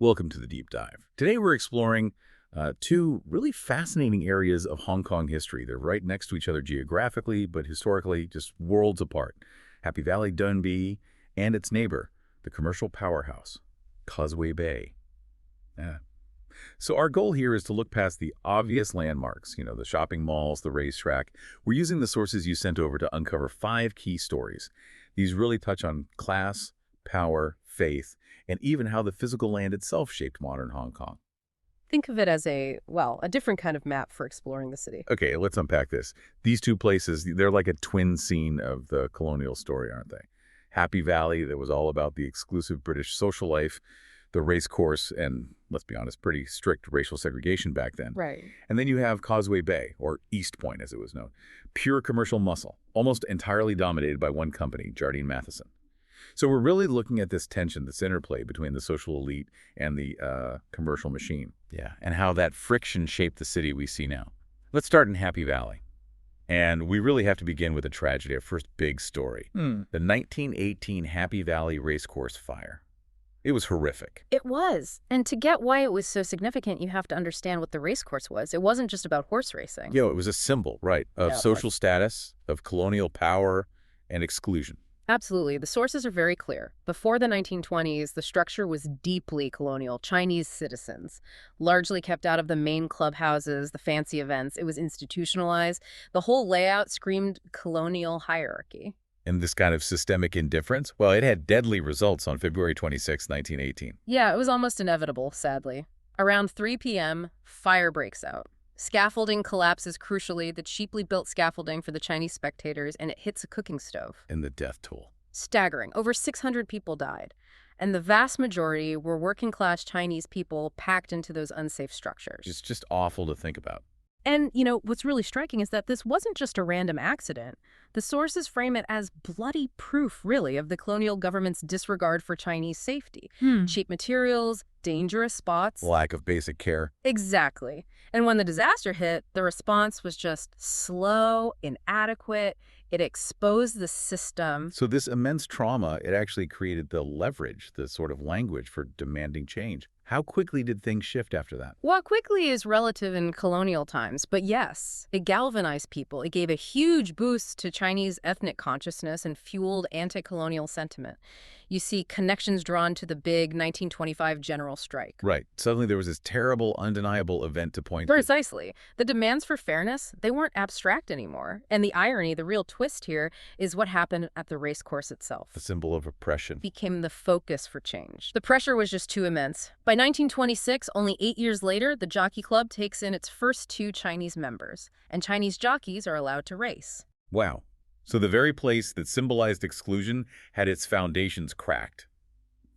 Welcome to the Deep Dive. Today we're exploring two really fascinating areas of Hong Kong history. They're right next to each other geographically, but historically just worlds apart. Happy Valley Dunby and its neighbor, the commercial powerhouse, Causeway Bay. Yeah. So our goal here is to look past the obvious landmarks, the shopping malls, the racetrack. We're using the sources you sent over to uncover 5 key stories. These really touch on class, power, faith, and even how the physical land itself shaped modern Hong Kong. Think of it as a different kind of map for exploring the city. Okay, let's unpack this. These two places, they're like a twin scene of the colonial story, aren't they? Happy Valley, that was all about the exclusive British social life, the race course, and, let's be honest, pretty strict racial segregation back then. Right. And then you have Causeway Bay, or East Point as it was known. Pure commercial muscle, almost entirely dominated by one company, Jardine Matheson. So we're really looking at this tension, this interplay between the social elite and the commercial machine. Yeah, and how that friction shaped the city we see now. Let's start in Happy Valley. And we really have to begin with a tragedy, our first big story. The 1918 Happy Valley Racecourse fire. It was horrific. It was. And to get why it was so significant, you have to understand what the racecourse was. It wasn't just about horse racing. It was a symbol, right, of social status, of colonial power, and exclusion. Absolutely. The sources are very clear. Before the 1920s, the structure was deeply colonial. Chinese citizens, largely kept out of the main clubhouses, the fancy events. It was institutionalized. The whole layout screamed colonial hierarchy. And this kind of systemic indifference, well, it had deadly results on February 26, 1918. Yeah, it was almost inevitable, sadly. Around 3 p.m., fire breaks out. Scaffolding collapses crucially, the cheaply built scaffolding for the Chinese spectators, and it hits a cooking stove. And the death toll. Staggering. Over 600 people died. And the vast majority were working-class Chinese people packed into those unsafe structures. It's just awful to think about. And, what's really striking is that this wasn't just a random accident. The sources frame it as bloody proof, really, of the colonial government's disregard for Chinese safety. Cheap materials, dangerous spots. Lack of basic care. Exactly. And when the disaster hit, the response was just slow, inadequate. It exposed the system. So this immense trauma, it actually created the leverage, the sort of language for demanding change. How quickly did things shift after that? Well, quickly is relative in colonial times, but yes, it galvanized people. It gave a huge boost to Chinese ethnic consciousness and fueled anti-colonial sentiment. You see connections drawn to the big 1925 general strike. Right. Suddenly there was this terrible, undeniable event to point to. Precisely. The demands for fairness, they weren't abstract anymore. And the irony, the real twist here, is what happened at the race course itself. A symbol of oppression. Became the focus for change. The pressure was just too immense. By 1926, only 8 years later, the Jockey Club takes in its first 2 Chinese members, and Chinese jockeys are allowed to race. Wow. So the very place that symbolized exclusion had its foundations cracked,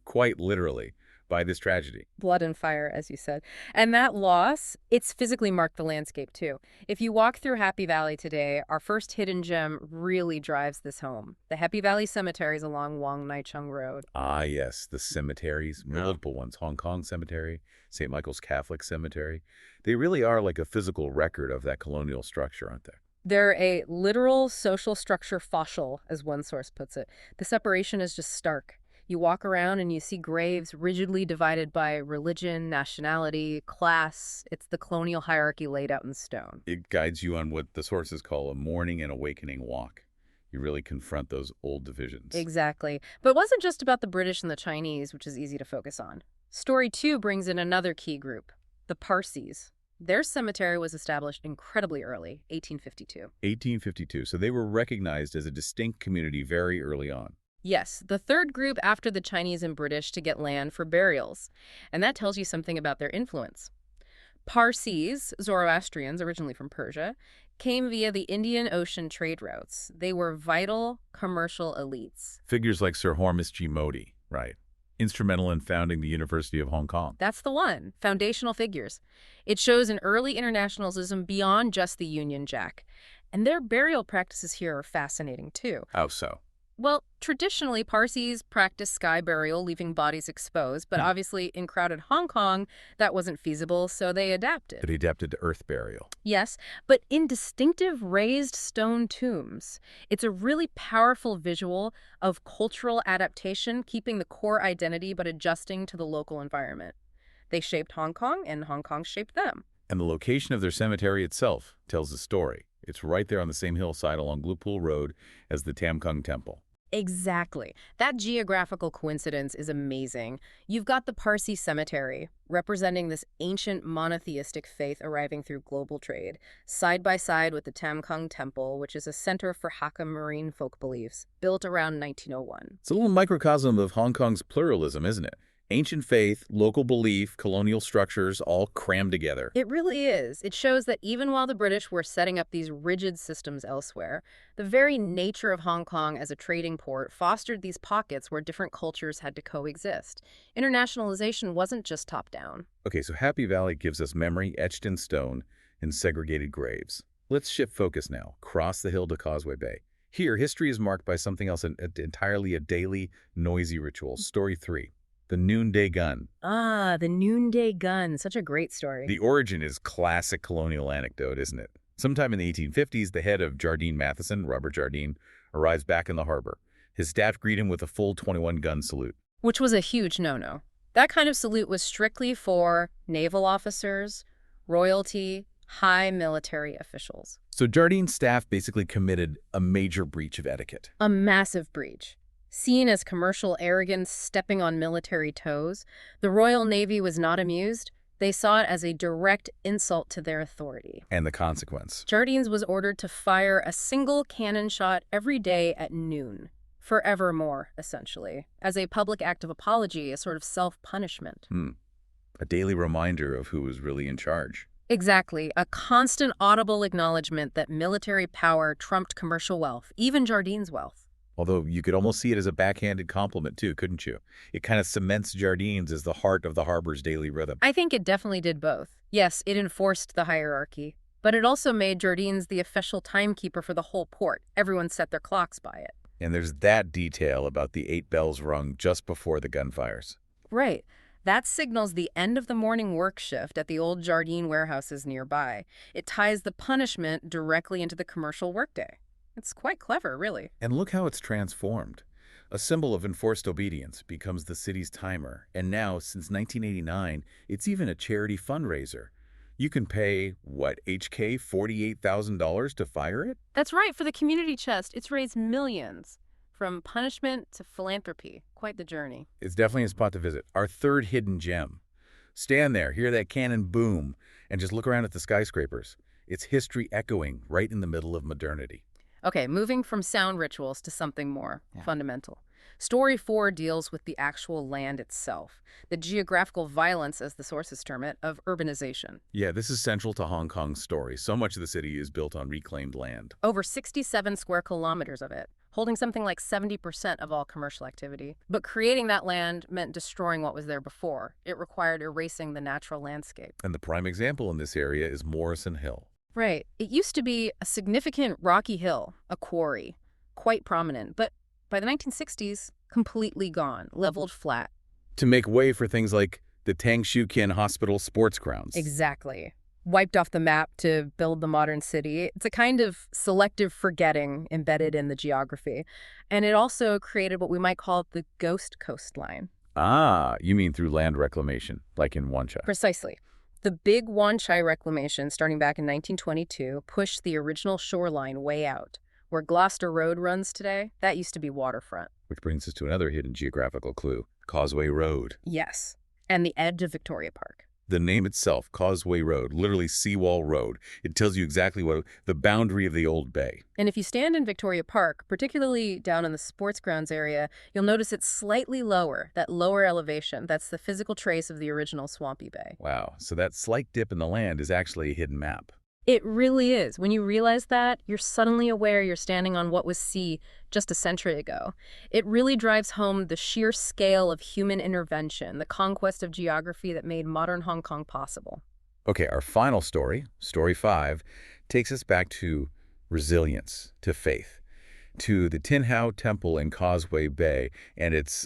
quite literally, by this tragedy. Blood and fire, as you said. And that loss, it's physically marked the landscape, too. If you walk through Happy Valley today, our first hidden gem really drives this home. The Happy Valley cemeteries along Wong Nai Chung Road. Ah, yes, the cemeteries, multiple ones. Hong Kong Cemetery, St. Michael's Catholic Cemetery. They really are like a physical record of that colonial structure, aren't they? They're a literal social structure fossil, as one source puts it. The separation is just stark. You walk around and you see graves rigidly divided by religion, nationality, class. It's the colonial hierarchy laid out in stone. It guides you on what the sources call a mourning and awakening walk. You really confront those old divisions. Exactly. But it wasn't just about the British and the Chinese, which is easy to focus on. Story 2 brings in another key group, the Parsis. Their cemetery was established incredibly early, 1852. 1852, so they were recognized as a distinct community very early on. Yes, the third group after the Chinese and British to get land for burials. And that tells you something about their influence. Parsis, Zoroastrians originally from Persia, came via the Indian Ocean trade routes. They were vital commercial elites. Figures like Sir Horace G. Modi, right? Instrumental in founding the University of Hong Kong. That's the one. Foundational figures. It shows an early internationalism beyond just the Union Jack. And their burial practices here are fascinating, too. How so? Well, traditionally, Parsis practiced sky burial, leaving bodies exposed, but obviously in crowded Hong Kong, that wasn't feasible, so they adapted. They adapted to earth burial. Yes, but in distinctive raised stone tombs. It's a really powerful visual of cultural adaptation, keeping the core identity but adjusting to the local environment. They shaped Hong Kong, and Hong Kong shaped them. And the location of their cemetery itself tells the story. It's right there on the same hillside along Blue Pool Road as the Tam Kung Temple. Exactly. That geographical coincidence is amazing. You've got the Parsi cemetery, representing this ancient monotheistic faith arriving through global trade, side by side with the Tam Kung Temple, which is a center for Hakka marine folk beliefs, built around 1901. It's a little microcosm of Hong Kong's pluralism, isn't it? Ancient faith, local belief, colonial structures, all crammed together. It really is. It shows that even while the British were setting up these rigid systems elsewhere, the very nature of Hong Kong as a trading port fostered these pockets where different cultures had to coexist. Internationalization wasn't just top-down. Okay, so Happy Valley gives us memory etched in stone in segregated graves. Let's shift focus now, cross the hill to Causeway Bay. Here, history is marked by something else entirely a daily, noisy ritual. Story 3. The Noonday Gun. Ah, the Noonday Gun. Such a great story. The origin is classic colonial anecdote, isn't it? Sometime in the 1850s, the head of Jardine Matheson, Robert Jardine, arrives back in the harbor. His staff greet him with a full 21-gun salute. Which was a huge no-no. That kind of salute was strictly for naval officers, royalty, high military officials. So Jardine's staff basically committed a major breach of etiquette. A massive breach. Seen as commercial arrogance stepping on military toes, the Royal Navy was not amused. They saw it as a direct insult to their authority. And the consequence? Jardines was ordered to fire a single cannon shot every day at noon. Forevermore, essentially. As a public act of apology, a sort of self-punishment. A daily reminder of who was really in charge. Exactly. A constant audible acknowledgement that military power trumped commercial wealth, even Jardine's wealth. Although you could almost see it as a backhanded compliment too, couldn't you? It kind of cements Jardines as the heart of the harbor's daily rhythm. I think it definitely did both. Yes, it enforced the hierarchy, but it also made Jardines the official timekeeper for the whole port. Everyone set their clocks by it. And there's that detail about the 8 bells rung just before the gunfires. Right. That signals the end of the morning work shift at the old Jardine warehouses nearby. It ties the punishment directly into the commercial workday. It's quite clever, really. And look how it's transformed. A symbol of enforced obedience becomes the city's timer. And now, since 1989, it's even a charity fundraiser. You can pay, what, HK $48,000 to fire it? That's right. For the community chest, it's raised millions. From punishment to philanthropy. Quite the journey. It's definitely a spot to visit. Our third hidden gem. Stand there, hear that cannon boom, and just look around at the skyscrapers. It's history echoing right in the middle of modernity. Okay, moving from sound rituals to something more fundamental. Story 4 deals with the actual land itself, the geographical violence, as the sources term it, of urbanization. Yeah, this is central to Hong Kong's story. So much of the city is built on reclaimed land. Over 67 square kilometers of it, holding something like 70% of all commercial activity. But creating that land meant destroying what was there before. It required erasing the natural landscape. And the prime example in this area is Morrison Hill. Right. It used to be a significant rocky hill, a quarry, quite prominent, but by the 1960s, completely gone, leveled flat. To make way for things like the Tang Shu Kien Hospital sports grounds. Exactly. Wiped off the map to build the modern city. It's a kind of selective forgetting embedded in the geography. And it also created what we might call the ghost coastline. Ah, you mean through land reclamation, like in Wan Chai. Precisely. The big Wan Chai reclamation, starting back in 1922, pushed the original shoreline way out. Where Gloucester Road runs today, that used to be waterfront. Which brings us to another hidden geographical clue, Causeway Road. Yes, and the edge of Victoria Park. The name itself, Causeway Road, literally Seawall Road. It tells you exactly what the boundary of the old bay. And if you stand in Victoria Park, particularly down in the sports grounds area, you'll notice it's slightly lower, that lower elevation. That's the physical trace of the original swampy bay. Wow, so that slight dip in the land is actually a hidden map. It really is. When you realize that, you're suddenly aware you're standing on what was sea just a century ago. It really drives home the sheer scale of human intervention, the conquest of geography that made modern Hong Kong possible. Okay, our final story, story 5, takes us back to resilience, to faith, to the Tin Hau Temple in Causeway Bay and its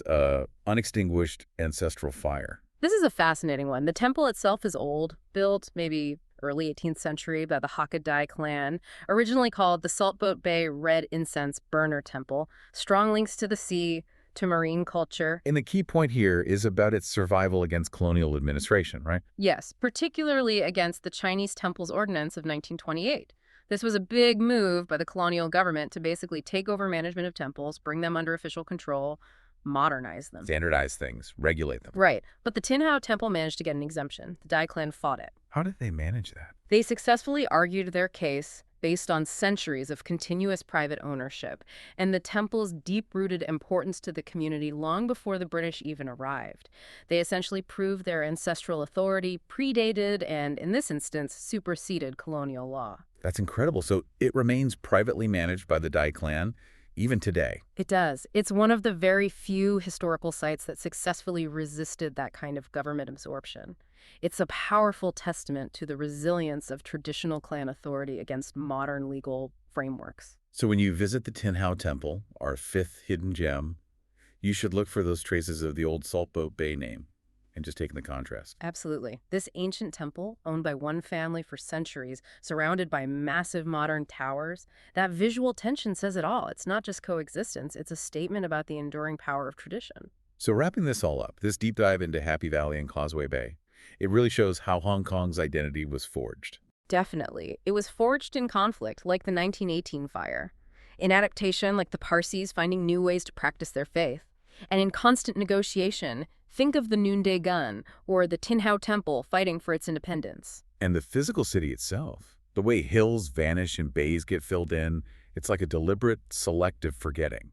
unextinguished ancestral fire. This is a fascinating one. The temple itself is old, built maybe early 18th century by the Hakka Dai clan, originally called the Saltboat Bay Red Incense Burner Temple. Strong links to the sea, to marine culture. And the key point here is about its survival against colonial administration, right? Yes, particularly against the Chinese Temples Ordinance of 1928. This was a big move by the colonial government to basically take over management of temples, bring them under official control, modernize them. Standardize things, regulate them. Right, but the Tin Hau Temple managed to get an exemption. The Dai clan fought it. How did they manage that? They successfully argued their case based on centuries of continuous private ownership and the temple's deep-rooted importance to the community long before the British even arrived. They essentially proved their ancestral authority predated and, in this instance, superseded colonial law. That's incredible. So it remains privately managed by the Dai clan even today. It does. It's one of the very few historical sites that successfully resisted that kind of government absorption. It's a powerful testament to the resilience of traditional clan authority against modern legal frameworks. So when you visit the Tin Hau Temple, our fifth hidden gem, you should look for those traces of the old Saltboat Bay name and just take in the contrast. Absolutely. This ancient temple, owned by one family for centuries, surrounded by massive modern towers, that visual tension says it all. It's not just coexistence, it's a statement about the enduring power of tradition. So wrapping this all up, this deep dive into Happy Valley and Causeway Bay, it really shows how Hong Kong's identity was forged. Definitely. It was forged in conflict, like the 1918 fire. In adaptation, like the Parsis finding new ways to practice their faith. And in constant negotiation, think of the Noonday Gun or the Tin Hau Temple fighting for its independence. And the physical city itself, the way hills vanish and bays get filled in, it's like a deliberate, selective forgetting.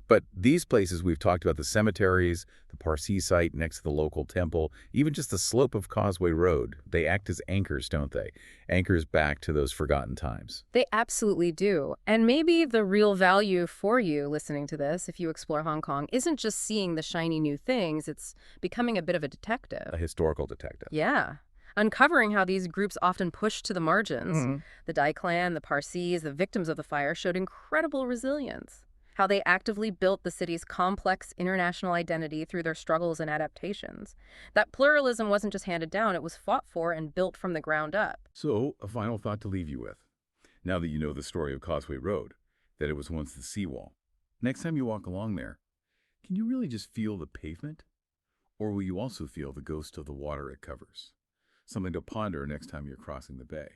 But these places we've talked about, the cemeteries, the Parsi site next to the local temple, even just the slope of Causeway Road, they act as anchors, don't they? Anchors back to those forgotten times. They absolutely do. And maybe the real value for you listening to this, if you explore Hong Kong, isn't just seeing the shiny new things, it's becoming a bit of a detective. A historical detective. Yeah. Uncovering how these groups often pushed to the margins. The Dai clan, the Parsis, the victims of the fire showed incredible resilience. How they actively built the city's complex international identity through their struggles and adaptations. That pluralism wasn't just handed down, it was fought for and built from the ground up. So, a final thought to leave you with. Now that you know the story of Causeway Road, that it was once the seawall, next time you walk along there, can you really just feel the pavement? Or will you also feel the ghost of the water it covers? Something to ponder next time you're crossing the bay.